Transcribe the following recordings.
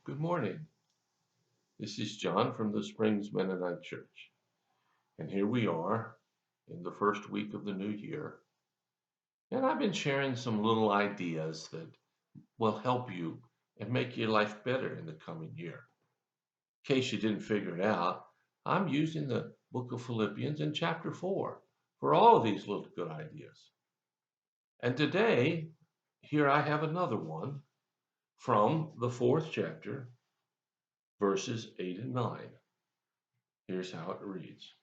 Good morning. This is John from the Springs Mennonite Church. And here we are in the first week of the new year. And I've been sharing some little ideas that will help you and make your life better in the coming year. In case you didn't figure it out, I'm using the book of Philippians in chapter 4 for all of these little good ideas. And today, here I have another one from the fourth chapter, verses 8 and 9. Here's how it reads.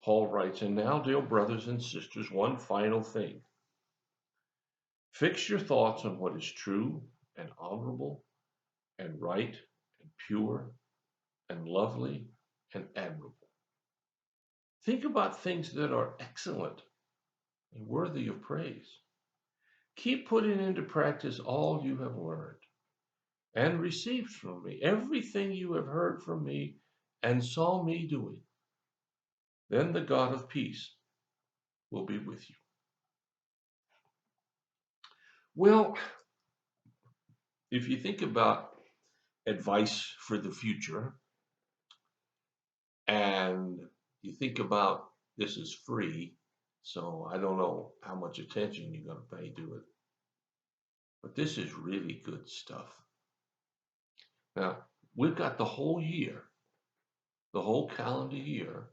Paul writes, and now, dear brothers and sisters, one final thing. Fix your thoughts on what is true and honorable and right and pure and lovely and admirable. Think about things that are excellent and worthy of praise. Keep putting into practice all you have learned and received from me, everything you have heard from me and saw me doing. Then the God of peace will be with you. Well, if you think about advice for the future and you think about this is free, so I don't know how much attention you're going to pay to it, but this is really good stuff. Now, we've got the whole year, the whole calendar year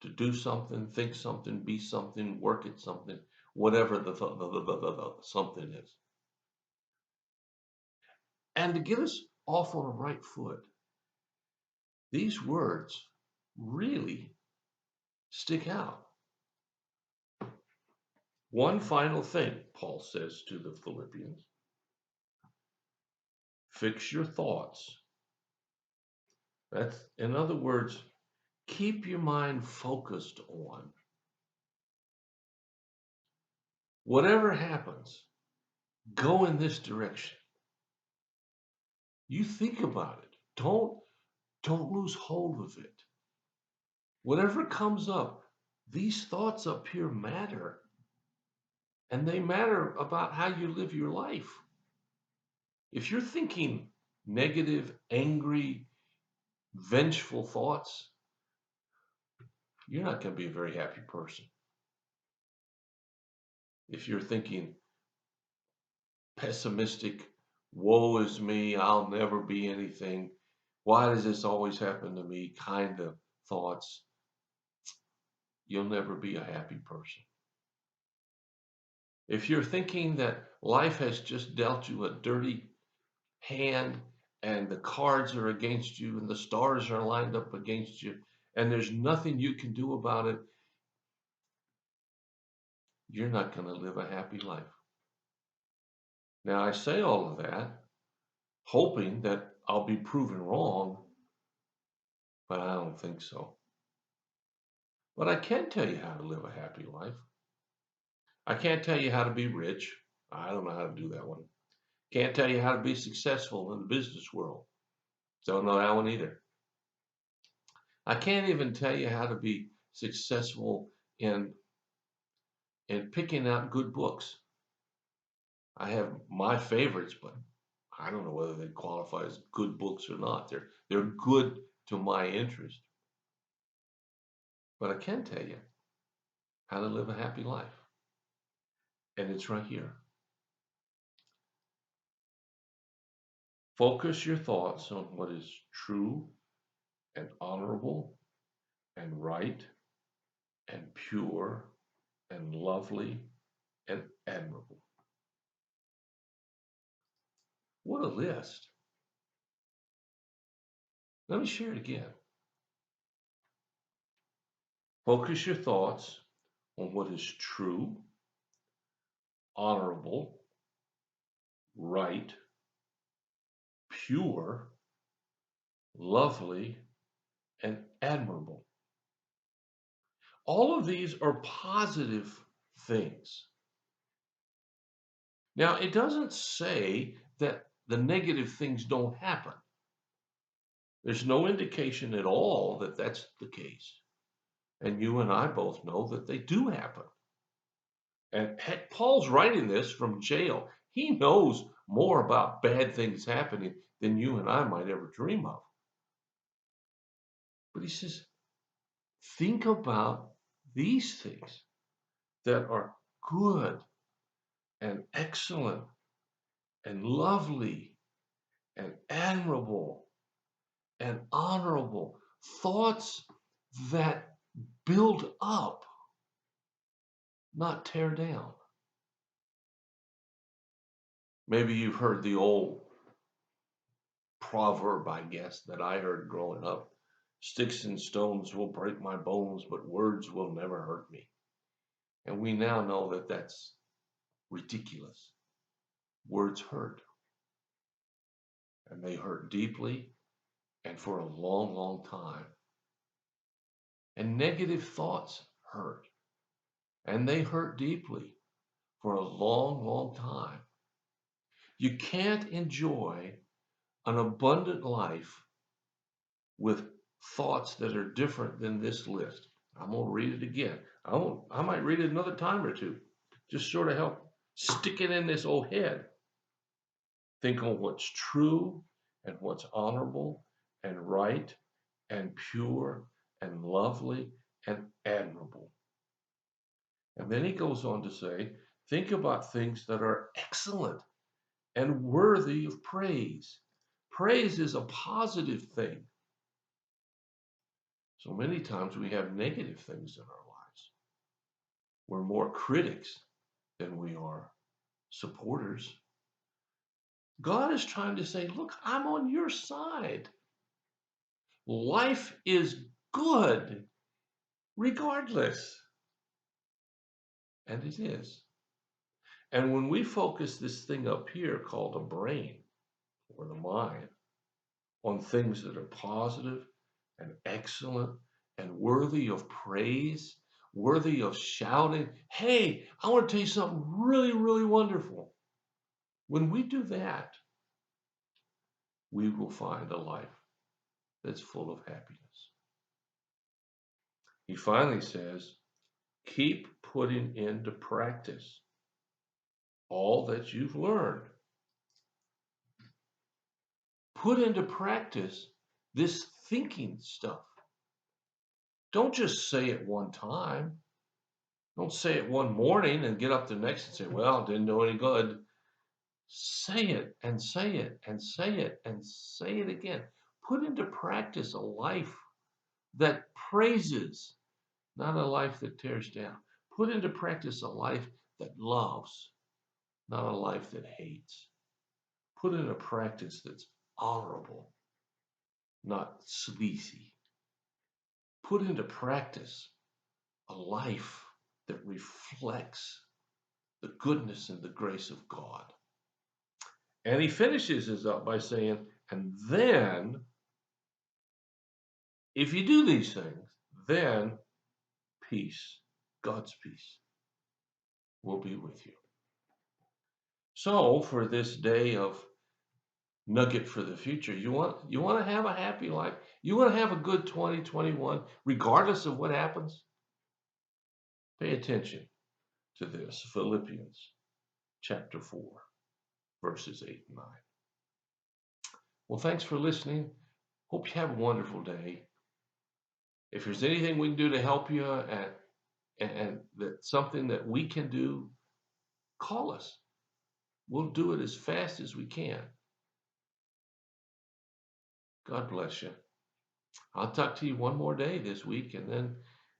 to do something, think something, be something, work at something, whatever the something is. And to get us off on the right foot, these words really stick out. One final thing, Paul says to the Philippians. Fix your thoughts. That's, in other words, keep your mind focused on whatever happens, go in this direction. You think about it. Don't lose hold of it. Whatever comes up, these thoughts up here matter. And they matter about how you live your life. If you're thinking negative, angry, vengeful thoughts, you're not going to be a very happy person. If you're thinking pessimistic, woe is me, I'll never be anything, why does this always happen to me kind of thoughts, you'll never be a happy person. If you're thinking that life has just dealt you a dirty hand and the cards are against you and the stars are lined up against you and there's nothing you can do about it, you're not going to live a happy life. Now, I say all of that hoping that I'll be proven wrong, but I don't think so. But I can tell you how to live a happy life. I can't tell you how to be rich. I don't know how to do that one. Can't tell you how to be successful in the business world. Don't know that one either. I can't even tell you how to be successful in picking out good books. I have my favorites, but I don't know whether they qualify as good books or not. They're good to my interest. But I can tell you how to live a happy life. And it's right here. Focus your thoughts on what is true and honorable and right and pure and lovely and admirable. What a list. Let me share it again. Focus your thoughts on what is true, honorable, right, pure, lovely, and admirable. All of these are positive things. Now, it doesn't say that the negative things don't happen. There's no indication at all that that's the case. And you and I both know that they do happen. And Paul's writing this from jail. He knows more about bad things happening than you and I might ever dream of. But he says, think about these things that are good and excellent and lovely and admirable and honorable. Thoughts that build up, not tear down. Maybe you've heard the old proverb, I guess, that I heard growing up. Sticks and stones will break my bones, but words will never hurt me. And we now know that that's ridiculous. Words hurt, and they hurt deeply and for a long, long time. And negative thoughts hurt, and they hurt deeply for a long, long time. You can't enjoy an abundant life with thoughts that are different than this list. I'm going to read it again. I might read it another time or two, just sort of help stick it in this old head. Think on what's true and what's honorable and right and pure and lovely and admirable. And then he goes on to say, think about things that are excellent and worthy of praise. Praise is a positive thing. So many times we have negative things in our lives. We're more critics than we are supporters. God is trying to say, look, I'm on your side. Life is good regardless. And it is. And when we focus this thing up here called the brain or the mind on things that are positive and excellent and worthy of praise, worthy of shouting, hey, I want to tell you something really, really wonderful. When we do that, we will find a life that's full of happiness. He finally says, keep putting into practice all that you've learned. Put into practice this thinking stuff. Don't just say it one time. Don't say it one morning and get up the next and say, well, it didn't do any good. Say it and say it and say it and say it again. Put into practice a life that praises, not a life that tears down. Put into practice a life that loves, not a life that hates. Put into practice that's honorable, not sleazy. Put into practice a life that reflects the goodness and the grace of God. And he finishes this up by saying, and then, if you do these things, then peace, God's peace, will be with you. So for this day of nugget for the future, you want to have a happy life. You want to have a good 2021, regardless of what happens. Pay attention to this, Philippians chapter 4, verses 8 and 9. Well, thanks for listening. Hope you have a wonderful day. If there's anything we can do to help you and that's something that we can do, call us. We'll do it as fast as we can. God bless you. I'll talk to you one more day this week, and then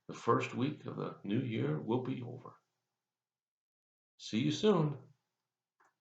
the first week of the new year will be over. See you soon.